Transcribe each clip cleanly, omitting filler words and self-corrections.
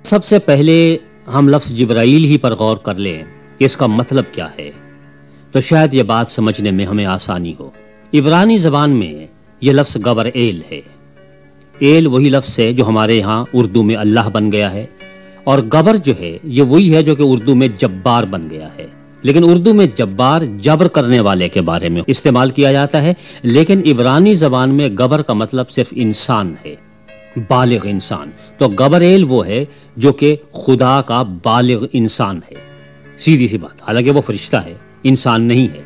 سب سے پہلے ہم لفظ جبرائیل ہی پر غور کر لیں کہ اس کا مطلب کیا ہے، تو شاید یہ بات سمجھنے میں ہمیں آسانی ہو۔ عبرانی زبان میں یہ لفظ گبرائیل ہے۔ ایل وہی لفظ ہے جو ہمارے ہاں اردو میں اللہ بن گیا ہے، اور گبر جو ہے یہ وہی ہے جو کہ اردو میں جبار بن گیا ہے۔ لیکن اردو میں جبار جبر کرنے والے کے بارے میں استعمال کیا جاتا ہے، لیکن عبرانی زبان میں گبر کا مطلب صرف انسان ہے، بالغ انسان۔ تو گبرائیل وہ ہے جو کہ خدا کا بالغ انسان ہے، سیدھی سی بات، حالانکہ وہ فرشتہ ہے، انسان نہیں ہے۔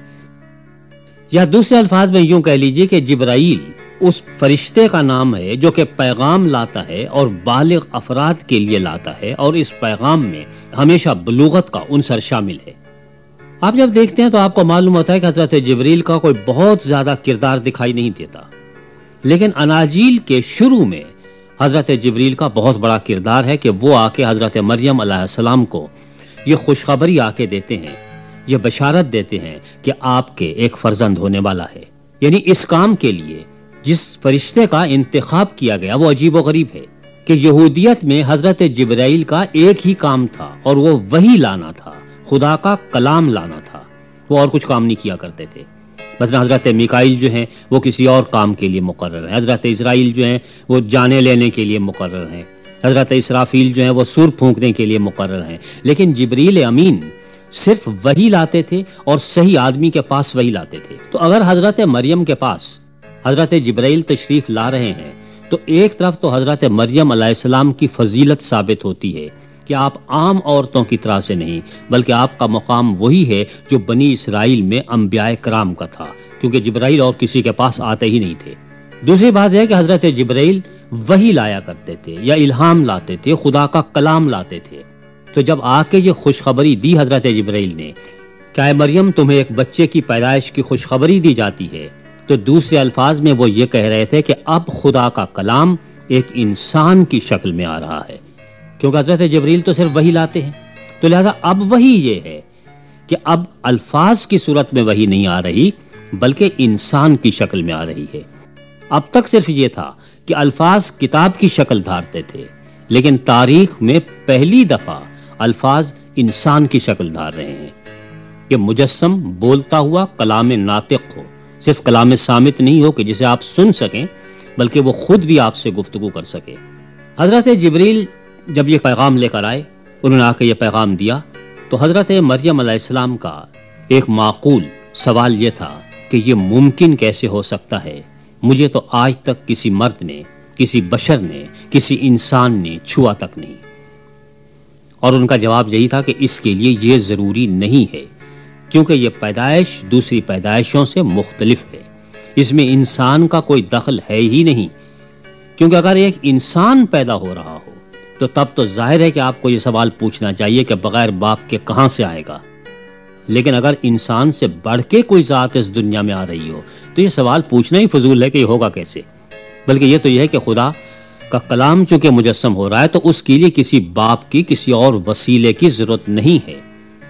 یا دوسرے الفاظ میں یوں کہہ لیجئے کہ جبرائیل اس فرشتے کا نام ہے جو کہ پیغام لاتا ہے اور بالغ افراد کے لیے لاتا ہے، اور اس پیغام میں ہمیشہ بلوغت کا عنصر شامل ہے۔ آپ جب دیکھتے ہیں تو آپ کو معلوم ہوتا ہے کہ حضرت جبریل کا کوئی بہت زیادہ کردار دکھائی نہیں دیتا، لیکن اناجیل کے شروع میں حضرت جبریل کا بہت بڑا کردار ہے کہ وہ آ کے حضرت مریم علیہ السلام کو یہ خوشخبری آ کے دیتے ہیں، یہ بشارت دیتے ہیں کہ آپ کے ایک فرزند ہونے والا ہے۔ یعنی اس کام کے لیے جس فرشتے کا انتخاب کیا گیا وہ عجیب و غریب ہے کہ یہودیت میں حضرت جبرائیل کا ایک ہی کام تھا، اور وہ وحی لانا تھا، خدا کا کلام لانا تھا۔ وہ اور کچھ کام نہیں کیا کرتے تھے۔ مثلا حضرت میکائیل جو ہیں وہ کسی اور کام کے لیے مقرر ہیں، حضرت اسرائیل جو ہیں وہ جانے لینے کے لیے مقرر ہیں، حضرت اسرافیل جو ہیں وہ سور پھونکنے کے لیے مقرر ہیں، لیکن جبریل امین صرف وحی لاتے تھے اور صحیح آدمی کے پاس وحی لاتے تھے۔ تو اگر حضرت مریم کے پاس حضرت جبرائیل تشریف لا رہے ہیں تو ایک طرف تو حضرت مریم علیہ السلام کی فضیلت ثابت ہوتی ہے کہ آپ عام عورتوں کی طرح سے نہیں، بلکہ آپ کا مقام وہی ہے جو بنی اسرائیل میں انبیاء کرام کا تھا، کیونکہ جبرائیل اور کسی کے پاس آتے ہی نہیں تھے۔ دوسری بات ہے کہ حضرت جبرائیل وحی لایا کرتے تھے یا الہام لاتے تھے، خدا کا کلام لاتے تھے۔ تو جب آ کے یہ خوشخبری دی حضرت جبرائیل نے کہ اے مریم تمہیں ایک بچے کی پیدائش کی خوشخبری دی جاتی ہے، تو دوسرے الفاظ میں وہ یہ کہہ رہے تھے کہ اب خدا کا کلام ایک انسان کی شکل میں آ رہا ہے، کیونکہ حضرت جبرائیل تو صرف وحی لاتے ہیں۔ تو لہذا اب وحی یہ ہے کہ اب الفاظ کی صورت میں وحی نہیں آ رہی بلکہ انسان کی شکل میں آ رہی ہے۔ اب تک صرف یہ تھا کہ الفاظ کتاب کی شکل دھارتے تھے، لیکن تاریخ میں پہلی دفعہ الفاظ انسان کی شکل دھار رہے ہیں کہ مجسم بولتا ہوا کلام ناطق ہو، صرف کلام صامت نہیں ہو کہ جسے آپ سن سکیں، بلکہ وہ خود بھی آپ سے گفتگو کر سکے۔ حضرت جبریل جب یہ پیغام لے کر آئے، انہوں نے آ کے یہ پیغام دیا، تو حضرت مریم علیہ السلام کا ایک معقول سوال یہ تھا کہ یہ ممکن کیسے ہو سکتا ہے، مجھے تو آج تک کسی مرد نے، کسی بشر نے، کسی انسان نے چھوا تک نہیں۔ اور ان کا جواب یہی تھا کہ اس کے لیے یہ ضروری نہیں ہے، کیونکہ یہ پیدائش دوسری پیدائشوں سے مختلف ہے، اس میں انسان کا کوئی دخل ہے ہی نہیں۔ کیونکہ اگر ایک انسان پیدا ہو رہا ہو تو تب تو ظاہر ہے کہ آپ کو یہ سوال پوچھنا چاہیے کہ بغیر باپ کے کہاں سے آئے گا۔ لیکن اگر انسان سے بڑھ کے کوئی ذات اس دنیا میں آ رہی ہو تو یہ سوال پوچھنا ہی فضول ہے کہ یہ ہوگا کیسے، بلکہ یہ تو یہ ہے کہ خدا کا کلام چونکہ مجسم ہو رہا ہے تو اس کے لیے کسی باپ کی، کسی اور وسیلے کی ضرورت نہیں ہے،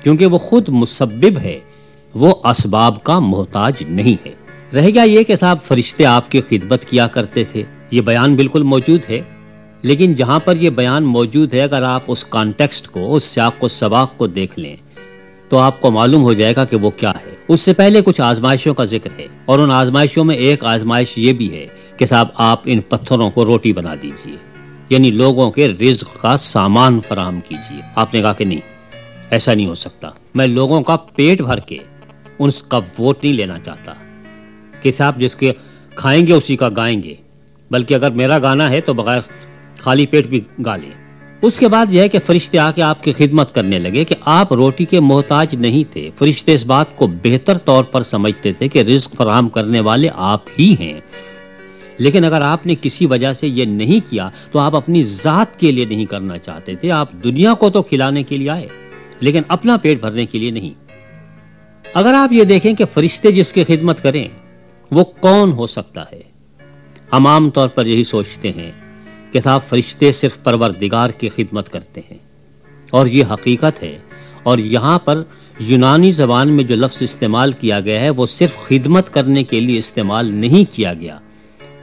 کیونکہ وہ خود مسبب ہے، وہ اسباب کا محتاج نہیں ہے۔ رہ گیا یہ کہ صاحب فرشتے آپ کی خدمت کیا کرتے تھے، یہ بیان بالکل موجود ہے، لیکن جہاں پر یہ بیان موجود ہے اگر آپ اس کانٹیکسٹ کو، اس سیاق و سباق کو دیکھ لیں تو آپ کو معلوم ہو جائے گا کہ وہ کیا ہے۔ اس سے پہلے کچھ آزمائشوں کا ذکر ہے، اور ان آزمائشوں میں ایک آزمائش یہ بھی ہے کہ صاحب آپ ان پتھروں کو روٹی بنا دیجئے، یعنی لوگوں کے رزق کا سامان فراہم کیجئے۔ آپ نے کہا کہ نہیں، ایسا نہیں ہو سکتا، میں لوگوں کا پیٹ بھر کے ان کا ووٹ نہیں لینا چاہتا کہ صاحب جس کے کھائیں گے اسی کا گائیں گے، بلکہ اگر میرا گانا ہے تو بغیر خالی پیٹ بھی گا لیں۔ اس کے بعد یہ ہے کہ فرشتے آ کے آپ کی خدمت کرنے لگے کہ آپ روٹی کے محتاج نہیں تھے۔ فرشتے اس بات کو بہتر طور پر سمجھتے تھے کہ رزق فراہم کرنے والے آپ ہی ہیں، لیکن اگر آپ نے کسی وجہ سے یہ نہیں کیا تو آپ اپنی ذات کے لیے نہیں کرنا چاہتے تھے، آپ دنیا کو تو کھلانے کے لیے آئے لیکن اپنا پیٹ بھرنے کے لیے نہیں۔ اگر آپ یہ دیکھیں کہ فرشتے جس کی خدمت کریں وہ کون ہو سکتا ہے، ہم عام طور پر یہی سوچتے ہیں کہ صاحب فرشتے صرف پروردگار کی خدمت کرتے ہیں، اور یہ حقیقت ہے۔ اور یہاں پر یونانی زبان میں جو لفظ استعمال کیا گیا ہے وہ صرف خدمت کرنے کے لیے استعمال نہیں کیا گیا،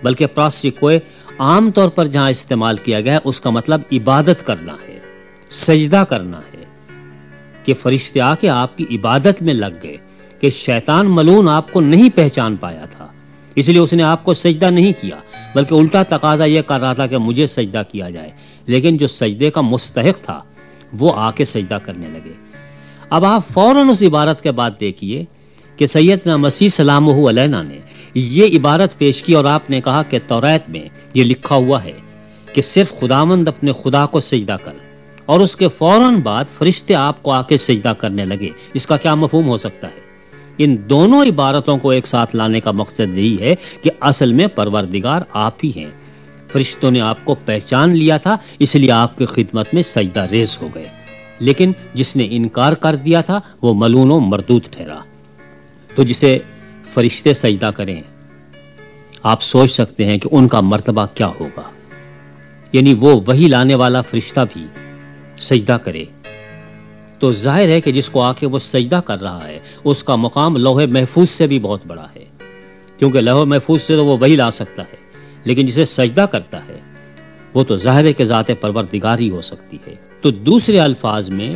بلکہ پراسیکوئے عام طور پر جہاں استعمال کیا گیا ہے اس کا مطلب عبادت کرنا ہے۔ سجدہ کرنا ہے کہ فرشتے آ کے آپ کی عبادت میں لگ گئے کہ شیطان ملعون آپ کو نہیں پہچان پایا تھا، اس لیے اس نے آپ کو سجدہ نہیں کیا، بلکہ الٹا تقاضا یہ کر رہا تھا کہ مجھے سجدہ کیا جائے، لیکن جو سجدے کا مستحق تھا وہ آ کے سجدہ کرنے لگے۔ اب آپ فوراً اس عبارت کے بعد دیکھیے کہ سیدنا مسیح سلامہ علیہ نے یہ عبارت پیش کی، اور آپ نے کہا کہ توریت میں یہ لکھا ہوا ہے کہ صرف خداوند اپنے خدا کو سجدہ کر، اور اس کے فوراً بعد فرشتے آپ کو آ کے سجدہ کرنے لگے۔ اس کا کیا مفہوم ہو سکتا ہے؟ ان دونوں عبارتوں کو ایک ساتھ لانے کا مقصد یہی ہے کہ اصل میں پروردگار آپ ہی ہیں۔ فرشتوں نے آپ کو پہچان لیا تھا، اس لیے آپ کی خدمت میں سجدہ ریز ہو گئے، لیکن جس نے انکار کر دیا تھا وہ ملعون و مردود ٹھہرا۔ تو جسے فرشتے سجدہ کریں، آپ سوچ سکتے ہیں کہ ان کا مرتبہ کیا ہوگا، یعنی وہ وحی لانے والا فرشتہ بھی سجدہ کرے تو ظاہر ہے کہ جس کو آ کے وہ سجدہ کر رہا ہے اس کا مقام لوح محفوظ سے بھی بہت بڑا ہے، کیونکہ لوح محفوظ سے تو وہ وحی لا سکتا ہے، لیکن جسے سجدہ کرتا ہے وہ تو ظاہر ہے کہ ذات پروردگار ہی ہو سکتی ہے۔ تو دوسرے الفاظ میں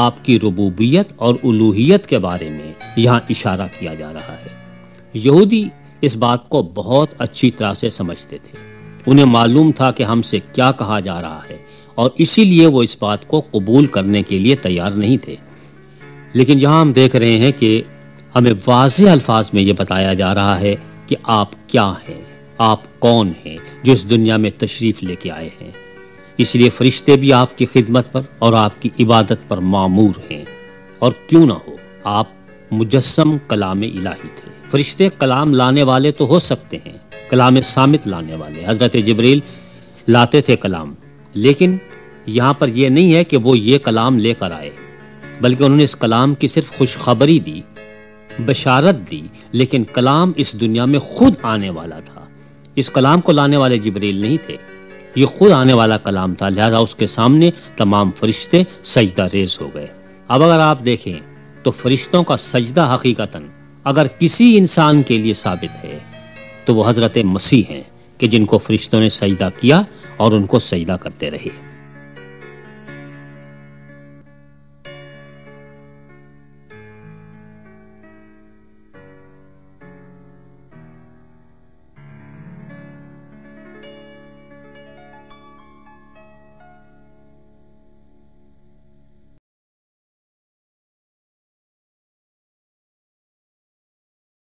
آپ کی ربوبیت اور الوہیت کے بارے میں یہاں اشارہ کیا جا رہا ہے۔ یہودی اس بات کو بہت اچھی طرح سے سمجھتے تھے، انہیں معلوم تھا کہ ہم سے کیا کہا جا رہا ہے، اور اسی لیے وہ اس بات کو قبول کرنے کے لیے تیار نہیں تھے۔ لیکن یہاں ہم دیکھ رہے ہیں کہ ہمیں واضح الفاظ میں یہ بتایا جا رہا ہے کہ آپ کیا ہیں، آپ کون ہیں جو اس دنیا میں تشریف لے کے آئے ہیں۔ اس لیے فرشتے بھی آپ کی خدمت پر اور آپ کی عبادت پر مامور ہیں، اور کیوں نہ ہو، آپ مجسم کلام الہی تھے۔ فرشتے کلام لانے والے تو ہو سکتے ہیں، کلام صامت لانے والے، حضرت جبریل لاتے تھے کلام، لیکن یہاں پر یہ نہیں ہے کہ وہ یہ کلام لے کر آئے، بلکہ انہوں نے اس کلام کی صرف خوشخبری دی، بشارت دی، لیکن کلام اس دنیا میں خود آنے والا تھا۔ اس کلام کو لانے والے جبریل نہیں تھے، یہ خود آنے والا کلام تھا، لہذا اس کے سامنے تمام فرشتے سجدہ ریز ہو گئے۔ اب اگر آپ دیکھیں تو فرشتوں کا سجدہ حقیقتاً اگر کسی انسان کے لیے ثابت ہے تو وہ حضرت مسیح ہیں، کہ جن کو فرشتوں نے سجدہ کیا اور ان کو سجدہ کرتے رہے۔